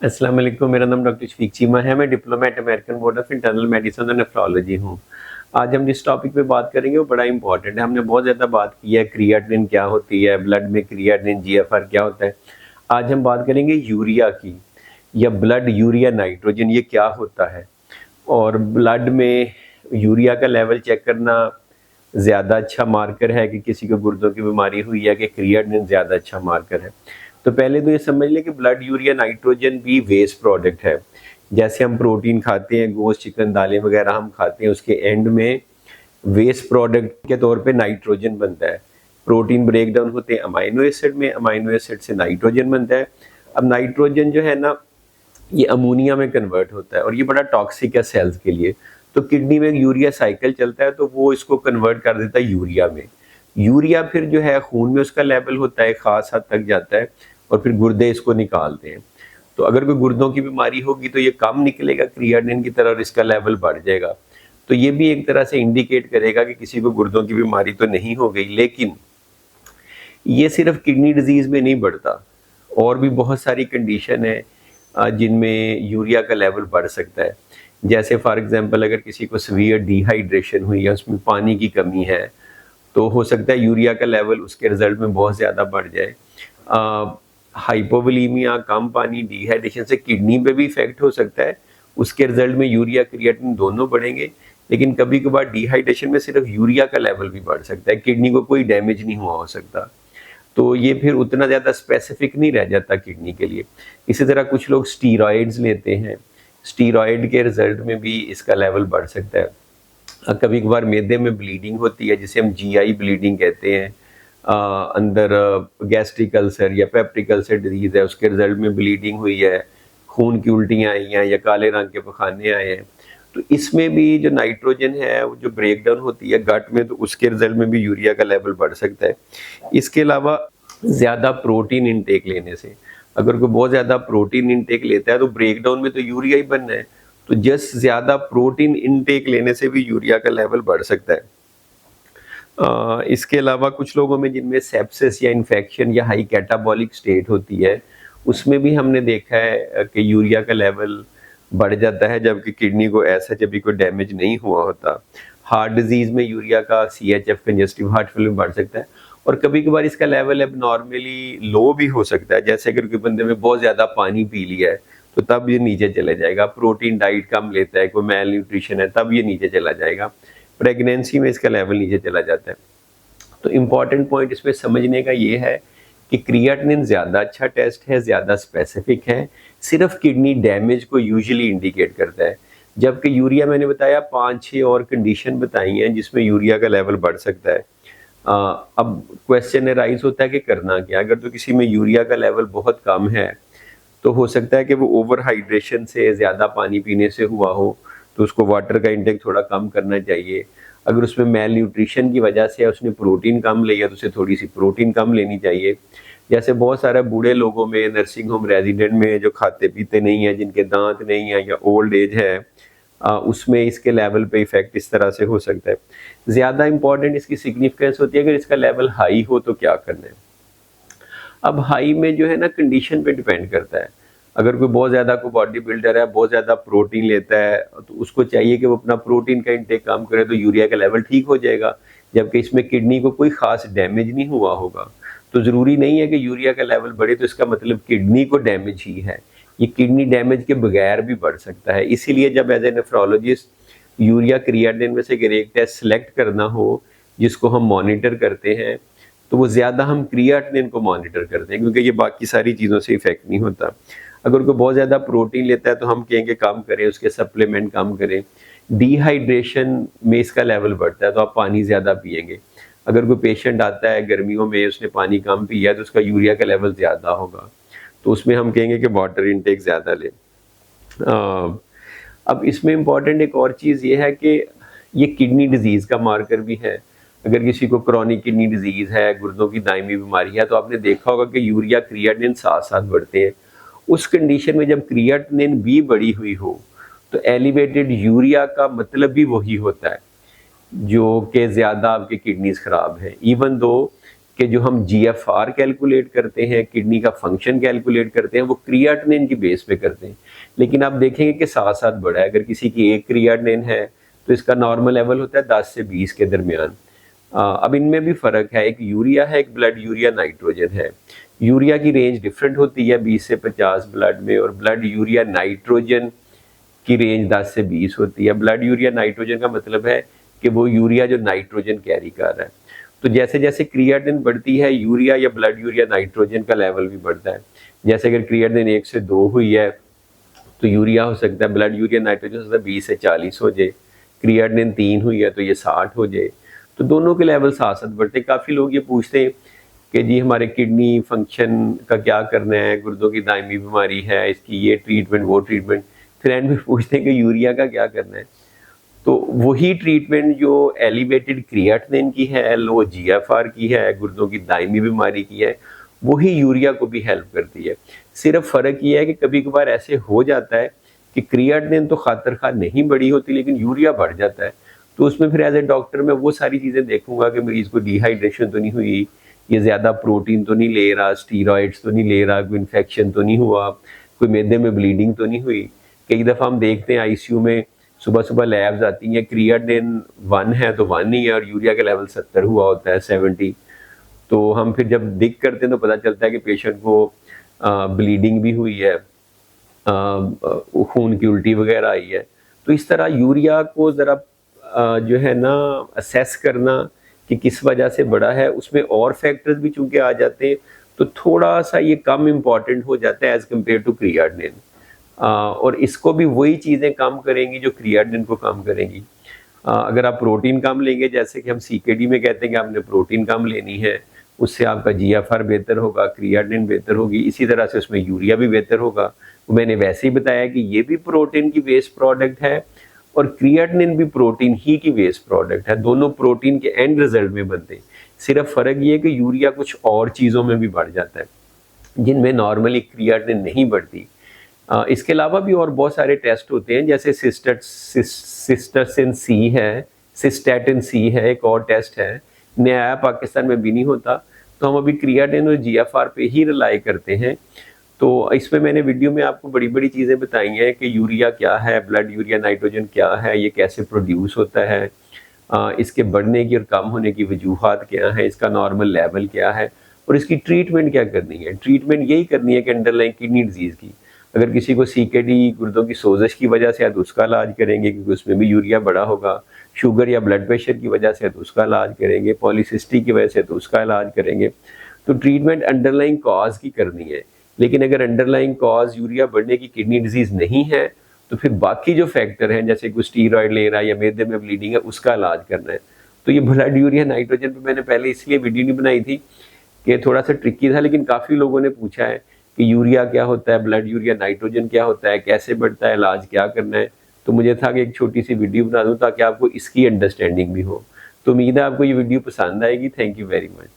अस्सलाम वालेकुम। मेरा नाम डॉक्टर शफीक चीमा है। मैं diplomat American board of internal medicine और नेफ्रोलॉजी हूँ। आज हम जिस टॉपिक पे बात करेंगे वो बड़ा इंपॉर्टेंट है। हमने बहुत ज़्यादा बात की है क्रिएटिनिन क्या होती है, ब्लड में क्रिएटिनिन जीएफआर क्या होता है। आज हम बात करेंगे यूरिया की, या ब्लड यूरिया नाइट्रोजन ये क्या होता है। और ब्लड में यूरिया का लेवल चेक करना ज़्यादा अच्छा मार्कर है कि किसी को गुर्दों की बीमारी हुई है, कि क्रिएटिनिन ज़्यादा अच्छा मार्कर है। तो पहले तो ये समझ लें कि ब्लड यूरिया नाइट्रोजन भी वेस्ट प्रोडक्ट है। जैसे हम प्रोटीन खाते हैं, गोश्त, चिकन, दालें वगैरह हम खाते हैं, उसके एंड में वेस्ट प्रोडक्ट के तौर पे नाइट्रोजन बनता है। प्रोटीन ब्रेक डाउन होते हैं अमाइनो एसिड में, अमाइनो एसिड से नाइट्रोजन बनता है। अब नाइट्रोजन जो है ना, ये अमोनिया में कन्वर्ट होता है और ये बड़ा टॉक्सिक है सेल्स के लिए। तो किडनी में यूरिया साइकिल चलता है, तो वो इसको कन्वर्ट कर देता है यूरिया में। यूरिया फिर जो है खून में उसका लेवल होता है, खास हद तक जाता है और फिर गुर्दे इसको निकालते हैं। तो अगर कोई गुर्दों की बीमारी होगी तो ये कम निकलेगा क्रिएटिनिन की तरह और इसका लेवल बढ़ जाएगा। तो ये भी एक तरह से इंडिकेट करेगा कि किसी को गुर्दों की बीमारी तो नहीं हो गई। लेकिन ये सिर्फ किडनी डिजीज में नहीं बढ़ता, और भी बहुत सारी कंडीशन है जिनमें यूरिया का लेवल बढ़ सकता है। जैसे फॉर एग्जांपल अगर किसी को सीवियर डिहाइड्रेशन हुई या उसमें पानी की कमी है, तो हो सकता है यूरिया का लेवल उसके रिजल्ट में बहुत ज़्यादा बढ़ जाए। हाइपोवोलीमिया, कम पानी, डिहाइड्रेशन से किडनी पे भी इफेक्ट हो सकता है। उसके रिजल्ट में यूरिया क्रिएटिनिन दोनों बढ़ेंगे। लेकिन कभी कभार डिहाइड्रेशन में सिर्फ यूरिया का लेवल भी बढ़ सकता है, किडनी को कोई डैमेज नहीं हुआ हो सकता। तो ये फिर उतना ज़्यादा स्पेसिफिक नहीं रह जाता किडनी के लिए। इसी तरह कुछ लोग स्टीरॉयड्स लेते हैं, स्टीरॉयड के रिजल्ट में भी इसका लेवल बढ़ सकता है। कभी कभार मैदे में ब्लीडिंग होती है, जिसे हम जीआई ब्लीडिंग कहते हैं। अंदर गैस्ट्रिक अल्सर या पेप्टिक अल्सर डिजीज है, उसके रिजल्ट में ब्लीडिंग हुई है, खून की उल्टियाँ आई हैं या काले रंग के पखाने आए हैं। तो इसमें भी जो नाइट्रोजन है वो जो ब्रेक डाउन होती है गट में, तो उसके रिजल्ट में भी यूरिया का लेवल बढ़ सकता है। इसके अलावा ज़्यादा प्रोटीन इनटेक लेने से, अगर कोई बहुत ज़्यादा प्रोटीन इनटेक लेता है तो ब्रेक डाउन में तो यूरिया ही बनना है। तो जस्ट ज़्यादा प्रोटीन इनटेक लेने से भी यूरिया का लेवल बढ़ सकता है। इसके अलावा कुछ लोगों में जिनमें सेप्सिस या इन्फेक्शन या हाई कैटाबॉलिक स्टेट होती है, उसमें भी हमने देखा है कि यूरिया का लेवल बढ़ जाता है, जबकि किडनी को ऐसा जब कोई डैमेज नहीं हुआ होता। हार्ट डिजीज में यूरिया का सीएचएफ, कंजेस्टिव हार्ट फेलियर बढ़ सकता है। और कभी कभार इसका लेवल अब नॉर्मली लो भी हो सकता है। जैसे अगर कोई बंदे में बहुत ज़्यादा पानी पी लिया है तो तब ये नीचे चले जाएगा। प्रोटीन डाइट कम लेता है, कोई मेल न्यूट्रिशन है, तब ये नीचे चला जाएगा। प्रेगनेंसी में इसका लेवल नीचे चला जाता है। तो इम्पॉर्टेंट पॉइंट इसमें समझने का ये है कि क्रिएटिनिन ज़्यादा अच्छा टेस्ट है, ज़्यादा स्पेसिफिक है, सिर्फ किडनी डैमेज को यूजुअली इंडिकेट करता है। जबकि यूरिया मैंने बताया 5-6 और कंडीशन बताई हैं जिसमें यूरिया का लेवल बढ़ सकता है। अब क्वेश्चन राइज होता है कि करना क्या। अगर तो किसी में यूरिया का लेवल बहुत कम है तो हो सकता है कि वो ओवर हाइड्रेशन से, ज़्यादा पानी पीने से हुआ हो, तो उसको वाटर का इंटेक थोड़ा कम करना चाहिए। अगर उसमें मेल न्यूट्रिशन की वजह से उसने प्रोटीन कम लिया तो उसे थोड़ी सी प्रोटीन कम लेनी चाहिए। जैसे बहुत सारे बूढ़े लोगों में, नर्सिंग होम रेजिडेंट में जो खाते पीते नहीं है, जिनके दांत नहीं है या ओल्ड एज है, उसमें इसके लेवल पे इफेक्ट इस तरह से हो सकता है। ज़्यादा इंपॉर्टेंट इसकी सिग्निफिकेंस होती है अगर इसका लेवल हाई हो तो क्या करना है। अब हाई में जो है ना, कंडीशन पे डिपेंड करता है। अगर कोई बहुत ज़्यादा कोई बॉडी बिल्डर है, बहुत ज़्यादा प्रोटीन लेता है, तो उसको चाहिए कि वो अपना प्रोटीन का इंटेक कम करे तो यूरिया का लेवल ठीक हो जाएगा। जबकि इसमें किडनी को कोई खास डैमेज नहीं हुआ होगा। तो ज़रूरी नहीं है कि यूरिया का लेवल बढ़े तो इसका मतलब किडनी को डैमेज ही है। ये किडनी डैमेज के बगैर भी बढ़ सकता है। इसीलिए जब as a nephrologist urea creatinine में से अगर एक टेस्ट सेलेक्ट करना हो जिसको हम मॉनिटर करते हैं, तो वो ज़्यादा हम क्रिएटिनिन को मॉनिटर करते हैं, क्योंकि ये बाकी सारी चीज़ों से इफेक्ट नहीं होता। अगर कोई बहुत ज़्यादा प्रोटीन लेता है तो हम कहेंगे कम करें, उसके सप्लीमेंट कम करें। डिहाइड्रेशन में इसका लेवल बढ़ता है तो आप पानी ज़्यादा पिएंगे। अगर कोई पेशेंट आता है गर्मियों में, उसने पानी कम पिया तो उसका यूरिया का लेवल ज़्यादा होगा, तो उसमें हम कहेंगे कि वाटर इनटेक ज़्यादा लें। अब इसमें इम्पॉर्टेंट एक और चीज़ ये है कि ये किडनी डिजीज़ का मार्कर भी है। अगर किसी को क्रॉनिक किडनी डिजीज़ है, गुर्दों की दायमी बीमारी है, तो आपने देखा होगा कि यूरिया क्रिएटिनिन साथ साथ बढ़ते हैं। उस कंडीशन में जब क्रिएटिनिन भी बढ़ी हुई हो तो एलिवेटेड यूरिया का मतलब भी वही होता है जो कि ज़्यादा आपके किडनीज ख़राब है। इवन दो कि जो हम GFR कैलकुलेट करते हैं, किडनी का फंक्शन कैलकुलेट करते हैं, वो क्रिएटिनिन की बेस पे करते हैं। लेकिन आप देखेंगे कि साथ साथ बढ़ा है। अगर किसी की 1 क्रिएटिनिन है तो इसका नॉर्मल लेवल होता है 10 से 20 के दरमियान। अब इनमें भी फ़र्क है, एक यूरिया है, एक ब्लड यूरिया नाइट्रोजन है। यूरिया की रेंज डिफरेंट होती है 20 से 50 ब्लड में, और ब्लड यूरिया नाइट्रोजन की रेंज 10 से 20 होती है। ब्लड यूरिया नाइट्रोजन का मतलब है कि वो यूरिया जो नाइट्रोजन कैरी कर रहा है। तो जैसे जैसे क्रिएटिनिन बढ़ती है, यूरिया या ब्लड यूरिया नाइट्रोजन का लेवल भी बढ़ता है। जैसे अगर क्रिएटिनिन 1 से 2 हुई है तो यूरिया हो सकता है, ब्लड यूरिया नाइट्रोजन हो सकता है 20 से 40 हो जाए। क्रिएटिनिन 3 हुई है तो ये 60 हो जाए। तो दोनों के लेवल साथ साथ बढ़ते। काफ़ी लोग ये पूछते हैं कि जी हमारे किडनी फंक्शन का क्या करना है, गुर्दों की दायमी बीमारी है, इसकी ये ट्रीटमेंट वो ट्रीटमेंट, फिर एंड में पूछते हैं कि यूरिया का क्या करना है। तो वही ट्रीटमेंट जो एलिवेटेड क्रिएटिनिन की है, लो GFR की है, गुर्दों की दायमी बीमारी की है, वही यूरिया को भी हेल्प करती है। सिर्फ फ़र्क ये है कि कभी कभार ऐसे हो जाता है कि क्रिएटिनिन तो खातिर खा नहीं बढ़ी होती लेकिन यूरिया बढ़ जाता है। तो उसमें फिर एज ए डॉक्टर मैं वो सारी चीज़ें देखूंगा कि मरीज़ को डिहाइड्रेशन तो नहीं हुई, ये ज़्यादा प्रोटीन तो नहीं ले रहा, स्टीरॉइड्स तो नहीं ले रहा, कोई इन्फेक्शन तो नहीं हुआ, कोई मैदे में ब्लीडिंग तो नहीं हुई। कई दफ़ा हम देखते हैं ICU में सुबह सुबह लैब्स आती हैं, क्रिएटिनिन 1 है तो 1 ही है और यूरिया का लेवल 70 हुआ होता है, 70। तो हम फिर जब दिख करते हैं तो पता चलता है कि पेशेंट को ब्लीडिंग भी हुई है, खून की उल्टी वगैरह आई है। तो इस तरह यूरिया को ज़रा जो है ना असेस करना कि किस वजह से बढ़ा है, उसमें और फैक्टर्स भी चूंकि आ जाते हैं तो थोड़ा सा ये कम इम्पॉर्टेंट हो जाता है एज़ कम्पेयर टू क्रिएटिनिन। और इसको भी वही चीज़ें कम करेंगी जो क्रिएटिनिन को कम करेंगी। अगर आप प्रोटीन कम लेंगे, जैसे कि हम CKD में कहते हैं कि आपने प्रोटीन कम लेनी है, उससे आपका GFR बेहतर होगा, क्रिएटिनिन बेहतर होगी, इसी तरह से उसमें यूरिया भी बेहतर होगा। मैंने वैसे ही बताया कि ये भी प्रोटीन की वेस्ट प्रोडक्ट है और क्रिएटिनिन भी प्रोटीन ही की वेस्ट प्रोडक्ट है। दोनों प्रोटीन के एंड रिजल्ट में बनते हैं। सिर्फ फ़र्क ये है कि यूरिया कुछ और चीज़ों में भी बढ़ जाता है जिनमें नॉर्मली क्रिएटिनिन नहीं बढ़ती। इसके अलावा भी और बहुत सारे टेस्ट होते हैं, जैसे सिस्टरसिन C है, सिस्टैटिन C है, एक और टेस्ट है, नया पाकिस्तान में भी नहीं होता। तो हम अभी क्रिएटिनिन और GFR पे ही रिलाई करते हैं। तो इसमें मैंने वीडियो में आपको बड़ी बड़ी चीज़ें बताई हैं कि यूरिया क्या है, ब्लड यूरिया नाइट्रोजन क्या है, ये कैसे प्रोड्यूस होता है, इसके बढ़ने की और कम होने की वजूहात क्या है, इसका नॉर्मल लेवल क्या है और इसकी ट्रीटमेंट क्या करनी है। ट्रीटमेंट यही करनी है कि अंडरलाइन किडनी डिजीज़ की। अगर किसी को CKD गुर्दों की सोजश की वजह से है तो उसका इलाज करेंगे क्योंकि उसमें भी यूरिया बढ़ा होगा। शुगर या ब्लड प्रेशर की वजह से है तो उसका इलाज करेंगे। पॉलीसिस्टिक की वजह से तो उसका इलाज करेंगे। तो ट्रीटमेंट अंडरलाइंग कॉज की करनी है। लेकिन अगर अंडरलाइंग कॉज यूरिया बढ़ने की किडनी डिजीज़ नहीं है तो फिर बाकी जो फैक्टर हैं, जैसे कोई स्टीरॉयड ले रहा है या मैदे में ब्लीडिंग है, उसका इलाज करना है। तो ये ब्लड यूरिया नाइट्रोजन पे मैंने पहले इसलिए वीडियो नहीं बनाई थी कि थोड़ा सा ट्रिकी था, लेकिन काफ़ी लोगों ने पूछा है कि यूरिया क्या होता है, ब्लड यूरिया नाइट्रोजन क्या होता है, कैसे बढ़ता है, इलाज क्या करना है। तो मुझे था कि एक छोटी सी वीडियो बना दूं ताकि आपको इसकी अंडरस्टैंडिंग भी हो। तो उम्मीद है आपको ये वीडियो पसंद आएगी। Thank you very much.